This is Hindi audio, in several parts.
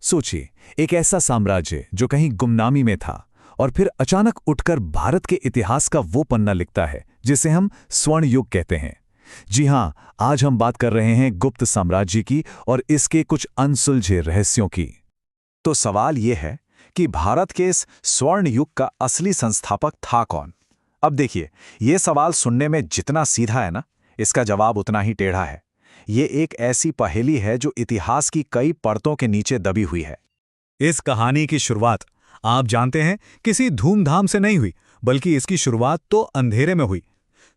सोचिए, एक ऐसा साम्राज्य जो कहीं गुमनामी में था और फिर अचानक उठकर भारत के इतिहास का वो पन्ना लिखता है जिसे हम स्वर्ण युग कहते हैं। जी हां, आज हम बात कर रहे हैं गुप्त साम्राज्य की और इसके कुछ अनसुलझे रहस्यों की। तो सवाल ये है कि भारत के इस स्वर्ण युग का असली संस्थापक था कौन? अब देखिए, ये सवाल सुनने में जितना सीधा है ना, इसका जवाब उतना ही टेढ़ा है। ये एक ऐसी पहेली है जो इतिहास की कई परतों के नीचे दबी हुई है। इस कहानी की शुरुआत, आप जानते हैं, किसी धूमधाम से नहीं हुई, बल्कि इसकी शुरुआत तो अंधेरे में हुई।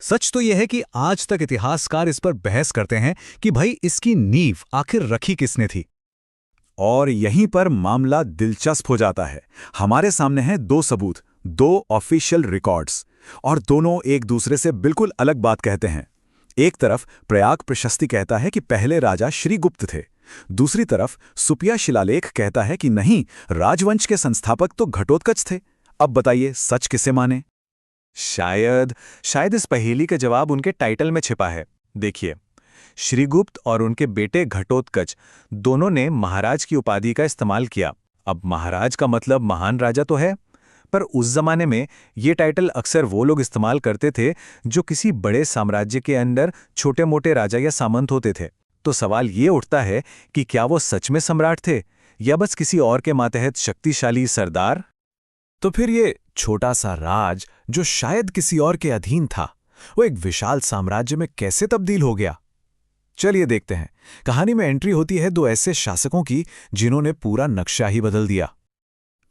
सच तो यह है कि आज तक इतिहासकार इस पर बहस करते हैं कि भाई इसकी नींव आखिर रखी किसने थी। और यहीं पर मामला दिलचस्प हो जाता है। हमारे सामने हैं दो सबूत, दो ऑफिशियल रिकॉर्ड्स, और दोनों एक दूसरे से बिल्कुल अलग बात कहते हैं। एक तरफ प्रयाग प्रशस्ति कहता है कि पहले राजा श्रीगुप्त थे। दूसरी तरफ सुपिया शिलालेख कहता है कि नहीं, राजवंश के संस्थापक तो घटोत्कच थे। अब बताइए, सच किसे माने? शायद इस पहेली का जवाब उनके टाइटल में छिपा है। देखिए, श्रीगुप्त और उनके बेटे घटोत्कच दोनों ने महाराज की उपाधि का इस्तेमाल किया। अब महाराज का मतलब महान राजा तो है, पर उस जमाने में ये टाइटल अक्सर वो लोग इस्तेमाल करते थे जो किसी बड़े साम्राज्य के अंदर छोटे मोटे राजा या सामंत होते थे। तो सवाल ये उठता है कि क्या वो सच में सम्राट थे या बस किसी और के मातहत शक्तिशाली सरदार? तो फिर ये छोटा सा राज जो शायद किसी और के अधीन था, वो एक विशाल साम्राज्य में कैसे तब्दील हो गया? चलिए देखते हैं। कहानी में एंट्री होती है दो ऐसे शासकों की जिन्होंने पूरा नक्शा ही बदल दिया।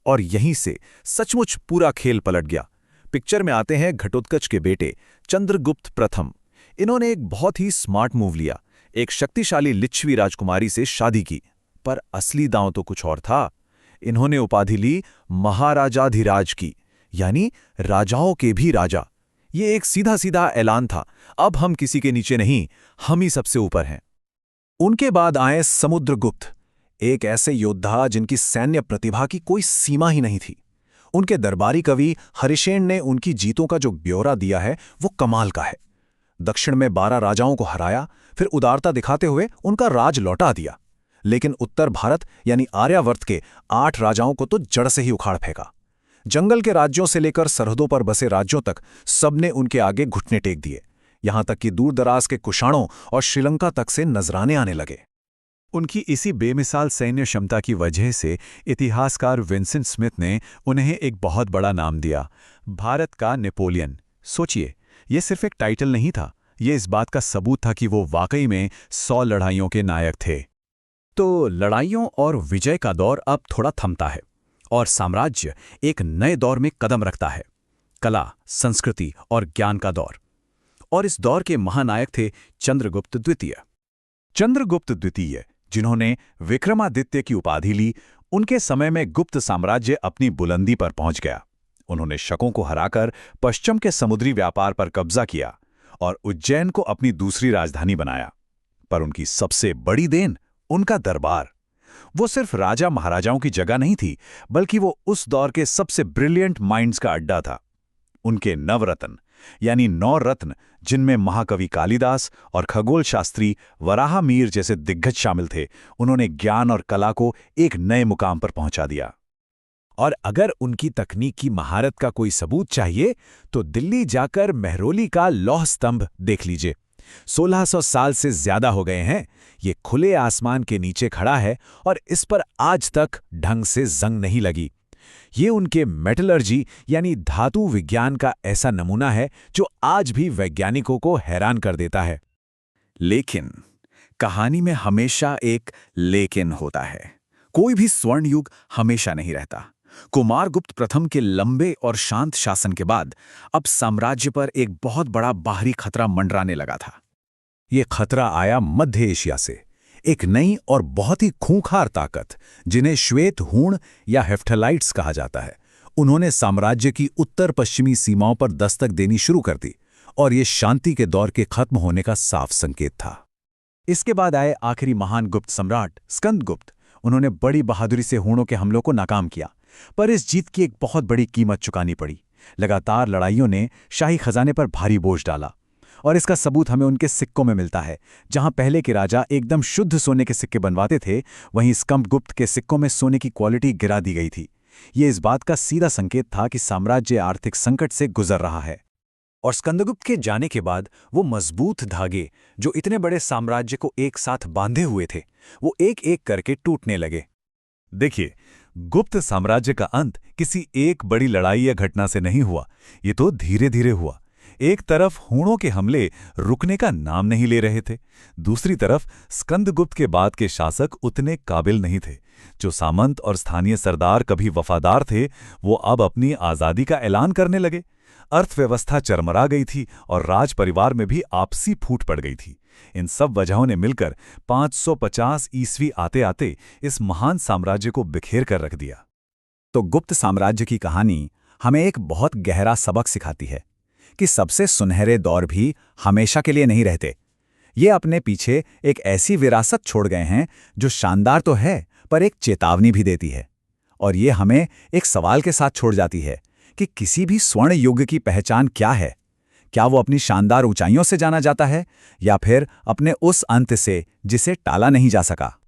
और यहीं से सचमुच पूरा खेल पलट गया। पिक्चर में आते हैं घटोत्कच के बेटे चंद्रगुप्त प्रथम। इन्होंने एक बहुत ही स्मार्ट मूव लिया, एक शक्तिशाली लिच्छवी राजकुमारी से शादी की। पर असली दांव तो कुछ और था। इन्होंने उपाधि ली महाराजाधिराज की, यानी राजाओं के भी राजा। ये एक सीधा सीधा ऐलान था, अब हम किसी के नीचे नहीं, हम ही सबसे ऊपर हैं। उनके बाद आए समुद्रगुप्त, एक ऐसे योद्धा जिनकी सैन्य प्रतिभा की कोई सीमा ही नहीं थी। उनके दरबारी कवि हरिशेन ने उनकी जीतों का जो ब्यौरा दिया है वो कमाल का है। दक्षिण में 12 राजाओं को हराया, फिर उदारता दिखाते हुए उनका राज लौटा दिया। लेकिन उत्तर भारत यानी आर्यावर्त के 8 राजाओं को तो जड़ से ही उखाड़ फेंका। जंगल के राज्यों से लेकर सरहदों पर बसे राज्यों तक सबने उनके आगे घुटने टेक दिए। यहां तक कि दूर दराज के कुषाणों और श्रीलंका तक से नजराने आने लगे। उनकी इसी बेमिसाल सैन्य क्षमता की वजह से इतिहासकार विंसेंट स्मिथ ने उन्हें एक बहुत बड़ा नाम दिया, भारत का नेपोलियन। सोचिए, ये सिर्फ एक टाइटल नहीं था, ये इस बात का सबूत था कि वो वाकई में 100 लड़ाइयों के नायक थे। तो लड़ाइयों और विजय का दौर अब थोड़ा थमता है और साम्राज्य एक नए दौर में कदम रखता है, कला, संस्कृति और ज्ञान का दौर। और इस दौर के महानायक थे चंद्रगुप्त द्वितीय। चंद्रगुप्त द्वितीय, जिन्होंने विक्रमादित्य की उपाधि ली, उनके समय में गुप्त साम्राज्य अपनी बुलंदी पर पहुंच गया। उन्होंने शकों को हराकर पश्चिम के समुद्री व्यापार पर कब्जा किया और उज्जैन को अपनी दूसरी राजधानी बनाया। पर उनकी सबसे बड़ी देन उनका दरबार। वो सिर्फ राजा महाराजाओं की जगह नहीं थी, बल्कि वो उस दौर के सबसे ब्रिलियंट माइंड्स का अड्डा था। उनके नवरत्न यानी 9 रत्न, जिनमें महाकवि कालिदास और खगोल शास्त्री वराहा मीर जैसे दिग्गज शामिल थे, उन्होंने ज्ञान और कला को एक नए मुकाम पर पहुंचा दिया। और अगर उनकी तकनीक की महारत का कोई सबूत चाहिए तो दिल्ली जाकर मेहरौली का लौह स्तंभ देख लीजिए। 1600 साल से ज्यादा हो गए हैं ये खुले आसमान के नीचे खड़ा है और इस पर आज तक ढंग से जंग नहीं लगी। ये उनके मेटलर्जी यानी धातु विज्ञान का ऐसा नमूना है जो आज भी वैज्ञानिकों को हैरान कर देता है। लेकिन कहानी में हमेशा एक लेकिन होता है। कोई भी स्वर्ण युग हमेशा नहीं रहता। कुमारगुप्त प्रथम के लंबे और शांत शासन के बाद अब साम्राज्य पर एक बहुत बड़ा बाहरी खतरा मंडराने लगा था। ये खतरा आया मध्य एशिया से, एक नई और बहुत ही खूंखार ताकत जिन्हें श्वेत हूण या हेफ्थलाइट्स कहा जाता है। उन्होंने साम्राज्य की उत्तर पश्चिमी सीमाओं पर दस्तक देनी शुरू कर दी और ये शांति के दौर के खत्म होने का साफ संकेत था। इसके बाद आए आखिरी महान गुप्त सम्राट स्कंदगुप्त। उन्होंने बड़ी बहादुरी से हूणों के हमलों को नाकाम किया, पर इस जीत की एक बहुत बड़ी कीमत चुकानी पड़ी। लगातार लड़ाइयों ने शाही खजाने पर भारी बोझ डाला। और इसका सबूत हमें उनके सिक्कों में मिलता है। जहां पहले के राजा एकदम शुद्ध सोने के सिक्के बनवाते थे, वहीं स्कंदगुप्त के सिक्कों में सोने की क्वालिटी गिरा दी गई थी। ये इस बात का सीधा संकेत था कि साम्राज्य आर्थिक संकट से गुजर रहा है। और स्कंदगुप्त के जाने के बाद वो मजबूत धागे जो इतने बड़े साम्राज्य को एक साथ बांधे हुए थे, वो एक एक करके टूटने लगे। देखिए, गुप्त साम्राज्य का अंत किसी एक बड़ी लड़ाई या घटना से नहीं हुआ। ये तो धीरे धीरे हुआ। एक तरफ हूणों के हमले रुकने का नाम नहीं ले रहे थे, दूसरी तरफ स्कंदगुप्त के बाद के शासक उतने काबिल नहीं थे। जो सामंत और स्थानीय सरदार कभी वफादार थे, वो अब अपनी आज़ादी का ऐलान करने लगे। अर्थव्यवस्था चरमरा गई थी और राज परिवार में भी आपसी फूट पड़ गई थी। इन सब वजहों ने मिलकर 550 ईस्वी आते आते इस महान साम्राज्य को बिखेर कर रख दिया। तो गुप्त साम्राज्य की कहानी हमें एक बहुत गहरा सबक सिखाती है कि सबसे सुनहरे दौर भी हमेशा के लिए नहीं रहते। ये अपने पीछे एक ऐसी विरासत छोड़ गए हैं जो शानदार तो है, पर एक चेतावनी भी देती है। और ये हमें एक सवाल के साथ छोड़ जाती है कि किसी भी स्वर्ण युग की पहचान क्या है। क्या वो अपनी शानदार ऊंचाइयों से जाना जाता है, या फिर अपने उस अंत से जिसे टाला नहीं जा सका।